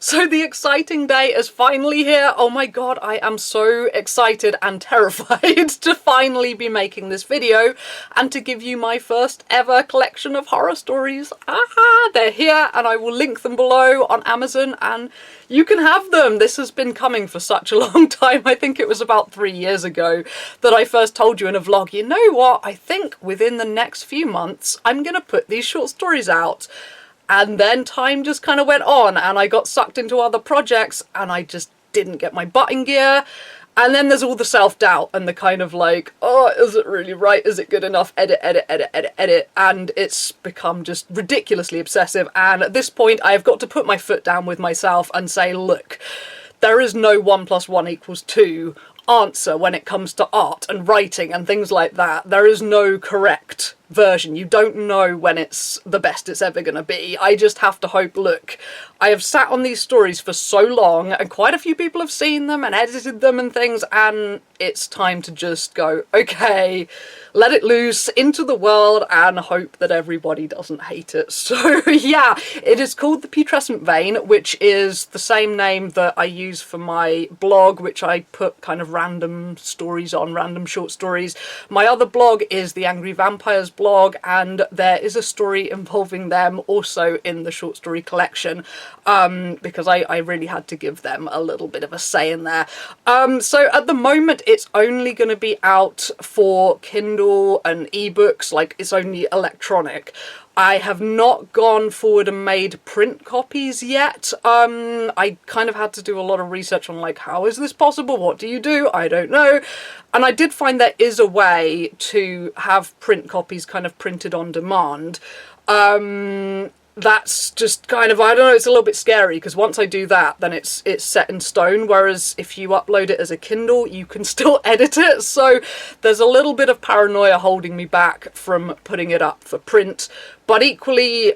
So the exciting day is finally here. Oh my god, I am so excited and terrified to finally be making this video and to give you my first ever collection of horror stories. Aha, they're here and I will link them below on Amazon and you can have them. This has been coming for such a long time. I think it was about 3 years ago that I first told you in a vlog, you know what, I think within the next few months I'm gonna put these short stories out. And then time just kind of went on and I got sucked into other projects and I just didn't get my butt in gear. And then there's all the self-doubt and the kind of like, oh, is it really right? Is it good enough? Edit, edit, edit, edit, edit. And it's become just ridiculously obsessive. And at this point, I have got to put my foot down with myself and say, look, there is no 1 + 1 = 2 answer when it comes to art and writing and things like that. There is no correct version. You don't know when it's the best it's ever gonna be. I just have to hope, look, I have sat on these stories for so long and quite a few people have seen them and edited them and things, and it's time to just go, okay, let it loose into the world and hope that everybody doesn't hate it. So yeah, it is called The Putrescent Vein, which is the same name that I use for my blog, which I put kind of random stories on, random short stories. My other blog is The Angry Vampires blog, and there is a story involving them also in the short story collection, because I really had to give them a little bit of a say in there. So at the moment it's only going to be out for Kindle and ebooks, like it's only electronic. I have not gone forward and made print copies yet. I kind of had to do a lot of research on like, how is this possible? What do you do? I don't know. And I did find there is a way to have print copies kind of printed on demand. That's just kind of, I don't know, it's a little bit scary because once I do that, then it's set in stone, whereas if you upload it as a Kindle, you can still edit it. So there's a little bit of paranoia holding me back from putting it up for print, but equally,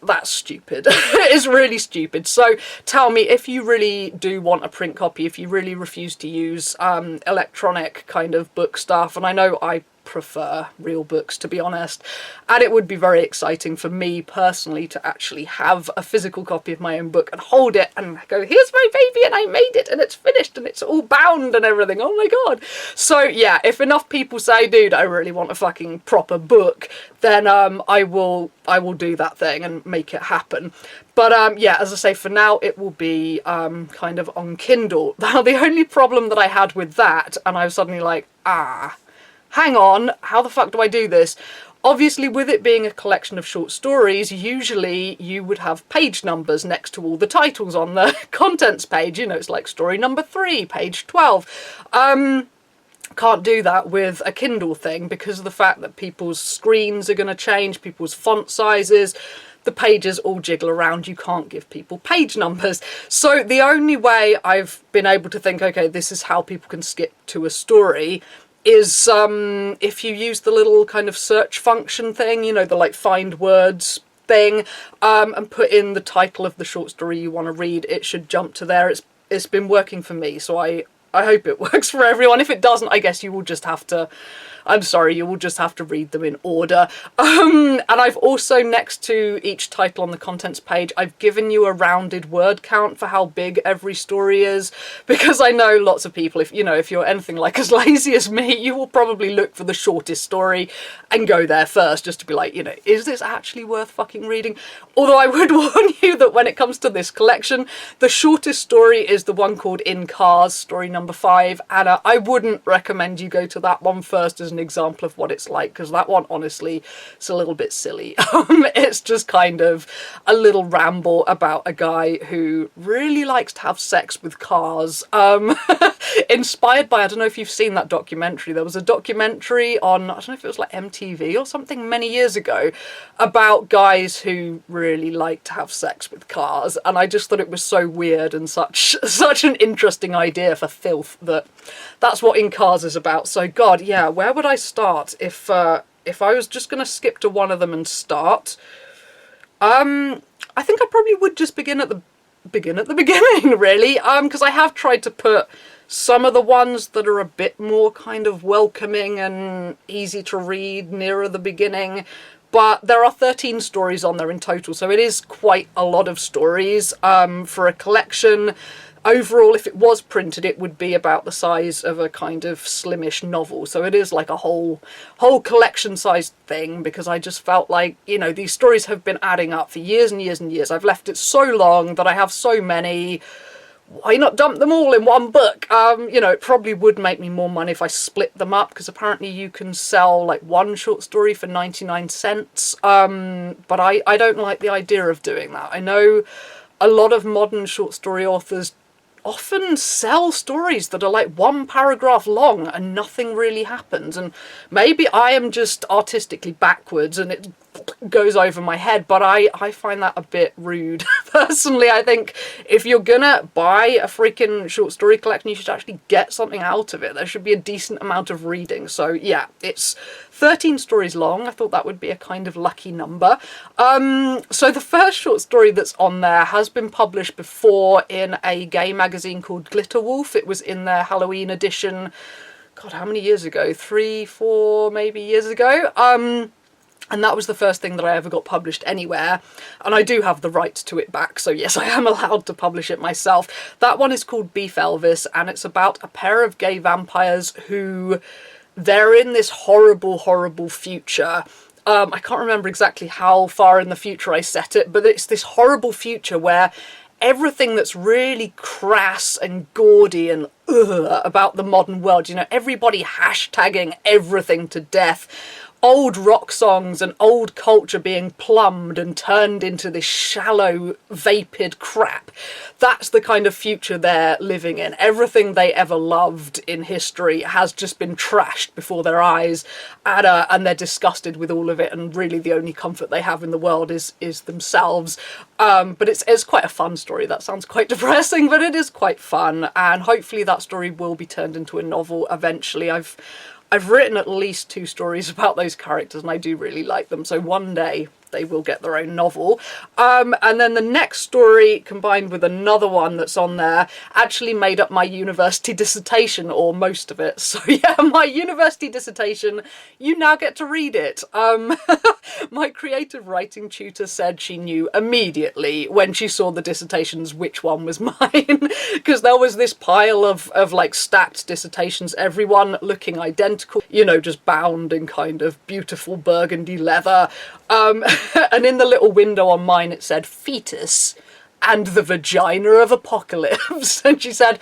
that's stupid. It's really stupid. So tell me if you really do want a print copy, if you really refuse to use electronic kind of book stuff, and I know I prefer real books, to be honest, and it would be very exciting for me personally to actually have a physical copy of my own book and hold it and go, here's my baby and I made it and it's finished and it's all bound and everything, oh my god. So yeah, if enough people say, dude, I really want a fucking proper book, then I will do that thing and make it happen. But yeah, as I say, for now it will be kind of on Kindle. Now the only problem that I had with that, and I was suddenly like, hang on, how the fuck do I do this? Obviously, with it being a collection of short stories, usually you would have page numbers next to all the titles on the contents page. You know, it's like story number 3, page 12. Can't do that with a Kindle thing because of the fact that people's screens are going to change, people's font sizes, the pages all jiggle around, you can't give people page numbers. So the only way I've been able to think, okay, this is how people can skip to a story, is if you use the little kind of search function thing, you know, the like find words thing, and put in the title of the short story you want to read, it should jump to there. It's been working for me, so I hope it works for everyone. If it doesn't, I guess you will just have to, I'm sorry, you will just have to read them in order. And I've also, next to each title on the contents page, I've given you a rounded word count for how big every story is, because I know lots of people, if you're anything like as lazy as me, you will probably look for the shortest story and go there first, just to be like, is this actually worth fucking reading? Although I would warn you that when it comes to this collection, the shortest story is the one called In Cars, story number 5, and I wouldn't recommend you go to that one first as an example of what it's like, because that one, honestly, it's a little bit silly. It's just kind of a little ramble about a guy who really likes to have sex with cars. Inspired by, I don't know if you've seen that documentary, there was a documentary on, I don't know if it was like MTV or something many years ago, about guys who really like to have sex with cars, and I just thought it was so weird and such an interesting idea for filth that that's what In Cars is about. So god, yeah, where would I start if I was just gonna skip to one of them and start? I think I probably would just begin at the beginning, really, because I have tried to put some of the ones that are a bit more kind of welcoming and easy to read nearer the beginning, But there are 13 stories on there in total, so it is quite a lot of stories for a collection. Overall, if it was printed, it would be about the size of a kind of slimish novel. So it is like a whole collection-sized thing, because I just felt like, you know, these stories have been adding up for years and years and years. I've left it so long that I have so many. Why not dump them all in one book? You know, it probably would make me more money if I split them up, because apparently you can sell like one short story for 99 cents. But I don't like the idea of doing that. I know a lot of modern short story authors often sell stories that are like one paragraph long and nothing really happens, and maybe I am just artistically backwards and it goes over my head, but I find that a bit rude. Personally, I think if you're gonna buy a freaking short story collection, you should actually get something out of it. There should be a decent amount of reading. So yeah, it's 13 stories long. I thought that would be a kind of lucky number. So the first short story that's on there has been published before in a gay magazine called Glitter Wolf. It was in their Halloween edition, God, how many years ago? 3, 4 maybe years ago. And that was the first thing that I ever got published anywhere. And I do have the rights to it back, so yes, I am allowed to publish it myself. That one is called Beef Elvis, and it's about a pair of gay vampires who, they're in this horrible, horrible future. I can't remember exactly how far in the future I set it, but it's this horrible future where everything that's really crass and gaudy and about the modern world, you know, everybody hashtagging everything to death, old rock songs and old culture being plumbed and turned into this shallow, vapid crap. That's the kind of future they're living in. Everything they ever loved in history has just been trashed before their eyes, and they're disgusted with all of it, and really the only comfort they have in the world is themselves. But it's quite a fun story. That sounds quite depressing, but it is quite fun, and hopefully that story will be turned into a novel eventually. I've written at least 2 stories about those characters, and I do really like them, so one day they will get their own novel. And then the next story, combined with another one that's on there, actually made up my university dissertation, or most of it. So yeah, my university dissertation, you now get to read it. My creative writing tutor said she knew immediately when she saw the dissertations which one was mine, because there was this pile of like stacked dissertations, everyone looking identical, you know, just bound in kind of beautiful burgundy leather. And in the little window on mine it said Fetus and the Vagina of Apocalypse. And she said,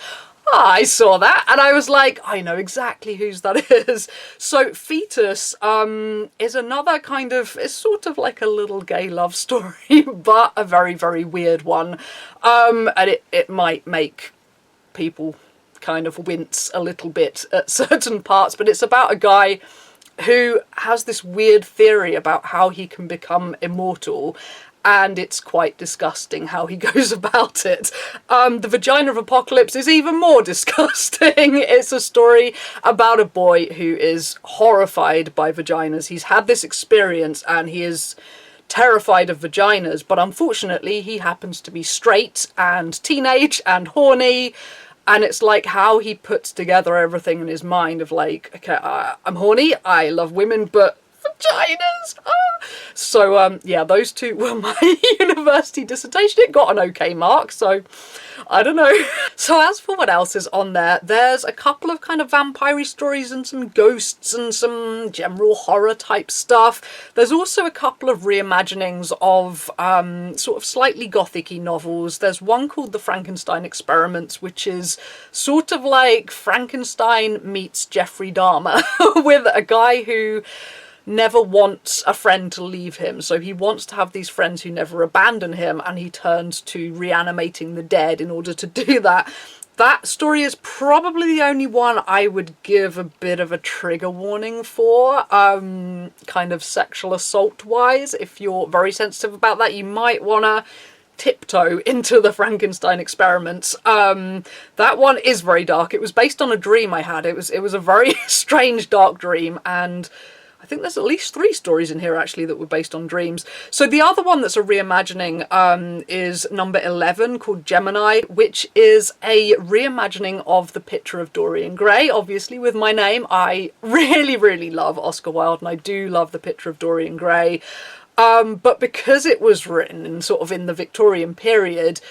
I saw that, and I was like, I know exactly whose that is. So Fetus is another kind of, it's sort of like a little gay love story, but a very, very weird one. And it might make people kind of wince a little bit at certain parts, but it's about a guy who has this weird theory about how he can become immortal, and it's quite disgusting how he goes about it. The Vagina of Apocalypse is even more disgusting. It's a story about a boy who is horrified by vaginas. He's had this experience and he is terrified of vaginas, but unfortunately he happens to be straight and teenage and horny. And it's like how he puts together everything in his mind of like, okay, I'm horny, I love women, but vaginas. So yeah, those 2 were my university dissertation. It got an okay mark, so I don't know. So as for what else is on there, there's a couple of kind of vampire stories and some ghosts and some general horror type stuff. There's also a couple of reimaginings of sort of slightly gothic-y novels. There's one called The Frankenstein Experiments, which is sort of like Frankenstein meets Jeffrey Dahmer with a guy who never wants a friend to leave him, so he wants to have these friends who never abandon him, and he turns to reanimating the dead in order to do that. That story is probably the only one I would give a bit of a trigger warning for, kind of sexual assault wise. If you're very sensitive about that, you might want to tiptoe into The Frankenstein Experiments. That one is very dark. It was based on a dream I had. It was a very strange dark dream, and I think there's at least 3 stories in here actually that were based on dreams. So the other one that's a reimagining is number 11, called Gemini, which is a reimagining of The Picture of Dorian Gray, obviously with my name. I really, really love Oscar Wilde, and I do love The Picture of Dorian Gray. But because it was written in sort of in the Victorian period,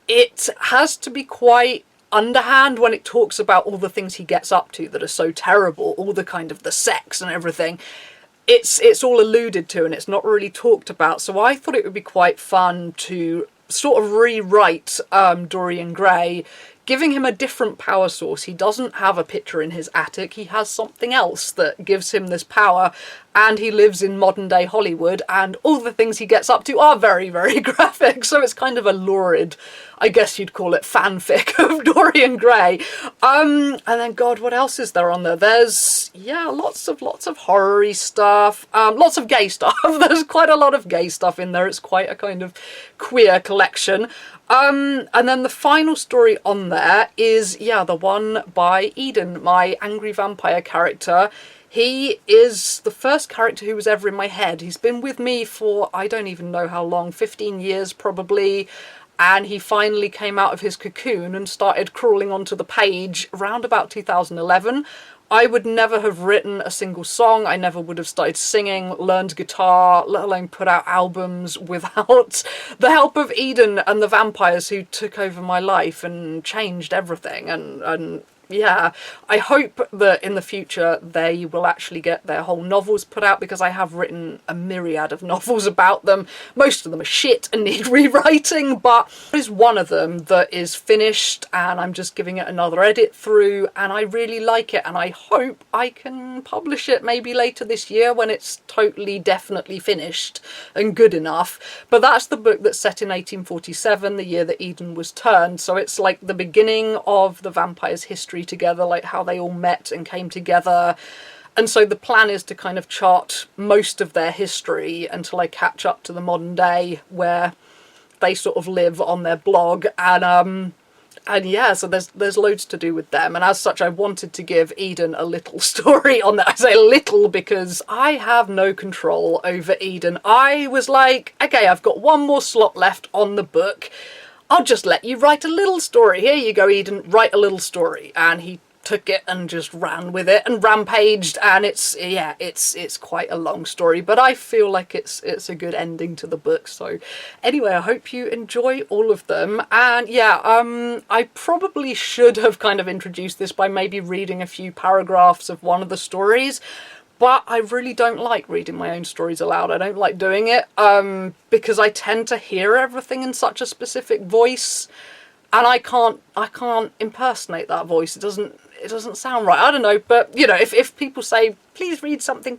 it has to be quite underhand when it talks about all the things he gets up to that are so terrible, all the kind of the sex and everything. It's all alluded to and it's not really talked about. So I thought it would be quite fun to sort of rewrite Dorian Gray, giving him a different power source. He doesn't have a picture in his attic, he has something else that gives him this power, and he lives in modern day Hollywood, and all the things he gets up to are very, very graphic, so it's kind of a lurid, I guess you'd call it, fanfic of Dorian Gray. And then, God, what else is there on there? There's, yeah, lots of horror-y stuff, lots of gay stuff. There's quite a lot of gay stuff in there. It's quite a kind of queer collection. And then the final story on there is, yeah, the one by Eden, my angry vampire character. He is the first character who was ever in my head. He's been with me for, I don't even know how long, 15 years probably. And he finally came out of his cocoon and started crawling onto the page around about 2011. I would never have written a single song. I never would have started singing, learned guitar, let alone put out albums without the help of Eden and the vampires who took over my life and changed everything. And yeah, I hope that in the future they will actually get their whole novels put out, because I have written a myriad of novels about them. Most of them are shit and need rewriting, but there's one of them that is finished and I'm just giving it another edit through, and I really like it, and I hope I can publish it maybe later this year when it's totally definitely finished and good enough. But that's the book that's set in 1847, the year that Eden was turned, so it's like the beginning of the vampires' history together, like how they all met and came together. And so the plan is to kind of chart most of their history until I catch up to the modern day where they sort of live on their blog. And yeah, so there's loads to do with them, and as such I wanted to give Eden a little story on that. I say little because I have no control over Eden. I was like, okay, I've got one more slot left on the book, I'll just let you write a little story. Here you go, Eden, write a little story. And he took it and just ran with it and rampaged, and it's quite a long story, but I feel like it's a good ending to the book. So anyway, I hope you enjoy all of them. And yeah, I probably should have kind of introduced this by maybe reading a few paragraphs of one of the stories, but I really don't like reading my own stories aloud. I don't like doing it because I tend to hear everything in such a specific voice, and I can't impersonate that voice. It doesn't sound right. I don't know, but you know, if people say please read something,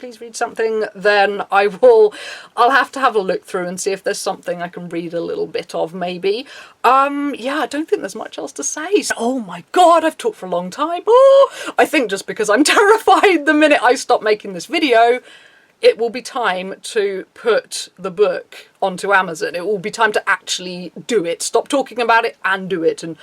then I'll have to have a look through and see if there's something I can read a little bit of maybe. Yeah, I don't think there's much else to say. Oh my god, I've talked for a long time. Oh, I think just because I'm terrified the minute I stop making this video, it will be time to put the book onto Amazon. It will be time to actually do it. Stop talking about it and do it. And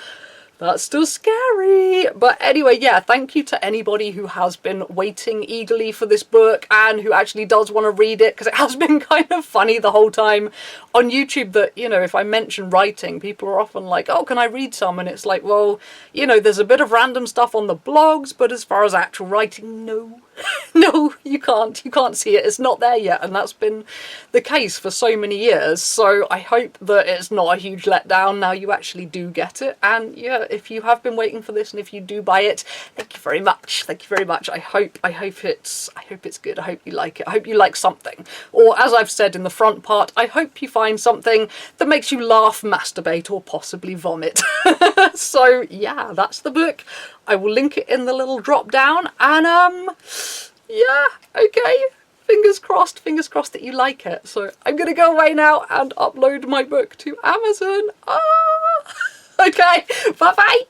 that's still scary. But anyway, yeah, thank you to anybody who has been waiting eagerly for this book and who actually does want to read it, because it has been kind of funny the whole time on YouTube that, you know, if I mention writing, people are often like, oh, can I read some? And it's like, well, you know, there's a bit of random stuff on the blogs, but as far as actual writing, no. No, you can't see it. It's not there yet, and that's been the case for so many years. So I hope that it's not a huge letdown now you actually do get it. And yeah, if you have been waiting for this and if you do buy it, thank you very much. Thank you very much. I hope it's good. I hope you like it. I hope you like something. Or as I've said in the front part, I hope you find something that makes you laugh, masturbate, or possibly vomit. So yeah, that's the book. I will link it in the little drop down, and yeah, okay, fingers crossed that you like it. So I'm gonna go away now and upload my book to Amazon. Okay, bye bye.